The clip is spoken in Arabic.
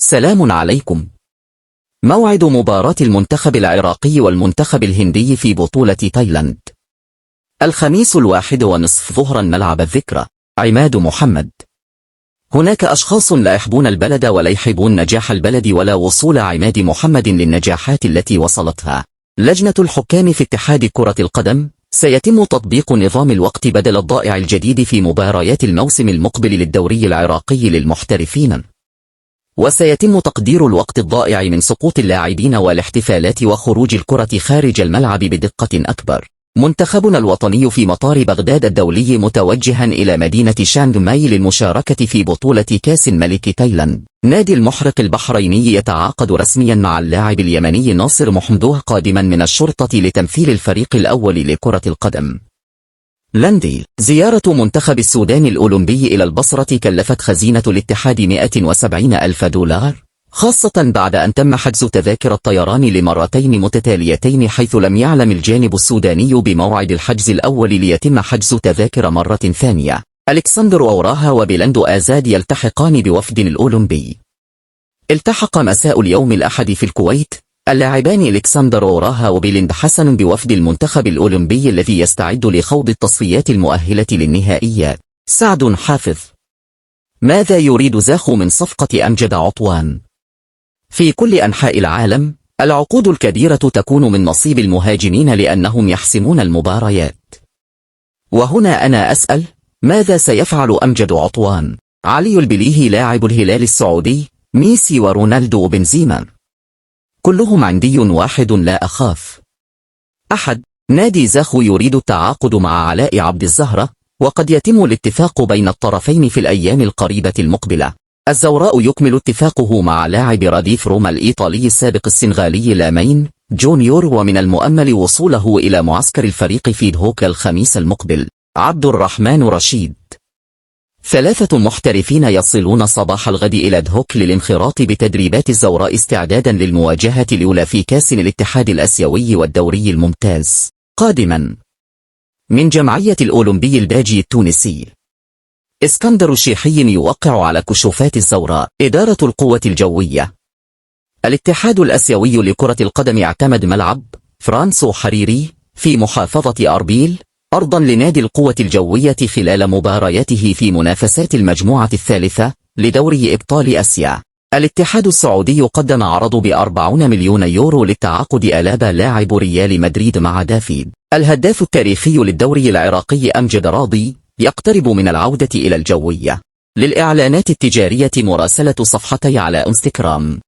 سلام عليكم. موعد مباراة المنتخب العراقي والمنتخب الهندي في بطولة تايلاند. الخميس 1:30 ظهرا. ملعب الذكرى. عماد محمد. هناك أشخاص لا يحبون البلد ولا يحبون نجاح البلد ولا وصول عماد محمد للنجاحات التي وصلتها. لجنة الحكام في اتحاد كرة القدم سيتم تطبيق نظام الوقت بدل الضائع الجديد في مباريات الموسم المقبل للدوري العراقي للمحترفين، وسيتم تقدير الوقت الضائع من سقوط اللاعبين والاحتفالات وخروج الكرة خارج الملعب بدقة أكبر. منتخبنا الوطني في مطار بغداد الدولي متوجها إلى مدينة شانغ ماي للمشاركة في بطولة كأس الملك تايلاند. نادي المحرق البحريني يتعاقد رسميا مع اللاعب اليمني ناصر محمدوه قادما من الشرطة لتمثيل الفريق الأول لكرة القدم. لندي. زيارة منتخب السودان الأولمبي إلى البصرة كلفت خزينة الاتحاد 170,000 دولار، خاصة بعد أن تم حجز تذاكر الطيران لمرتين متتاليتين، حيث لم يعلم الجانب السوداني بموعد الحجز الأول ليتم حجز تذاكر مرة ثانية. ألكسندر أوراها وبيلاندو آزاد يلتحقان بوفد الأولمبي. التحق مساء اليوم الأحد في الكويت اللاعبان ألكسندر أوراها وبيلاند حسن بوفد المنتخب الأولمبي الذي يستعد لخوض التصفيات المؤهلة للنهائيات. سعد حافظ. ماذا يريد زاخو من صفقة أمجد عطوان؟ في كل أنحاء العالم العقود الكبيرة تكون من نصيب المهاجمين لأنهم يحسمون المباريات. وهنا أنا أسأل، ماذا سيفعل أمجد عطوان؟ علي البليهي لاعب الهلال السعودي، ميسي ورونالدو وبنزيما كلهم عندي واحد لا أخاف. أحد. نادي زاخو يريد التعاقد مع علاء عبد الزهرة، وقد يتم الاتفاق بين الطرفين في الأيام القريبة المقبلة. الزوراء يكمل اتفاقه مع لاعب رديف روما الإيطالي السابق السنغالي لامين جونيور، ومن المؤمل وصوله إلى معسكر الفريق في دهوك الخميس المقبل. عبد الرحمن رشيد. 3 محترفين يصلون صباح الغد إلى دهوك للانخراط بتدريبات الزوراء استعدادا للمواجهة الأولى في كأس الاتحاد الآسيوي والدوري الممتاز. قادما من جمعية الأولمبي الباجي التونسي. اسكندر الشيحي يوقع على كشوفات الزوراء. إدارة القوة الجوية. الاتحاد الآسيوي لكرة القدم اعتمد ملعب فرانسو حريري في محافظة أربيل أرضا لنادي القوة الجوية خلال مبارياته في منافسات المجموعة الثالثة لدوري إبطال آسيا. الاتحاد السعودي قدم عرض ب40 مليون يورو للتعاقد ألابا لاعب ريال مدريد مع دافيد. الهداف التاريخي للدوري العراقي أمجد راضي يقترب من العودة إلى الجوية. للإعلانات التجارية مراسلة صفحتي على انستغرام.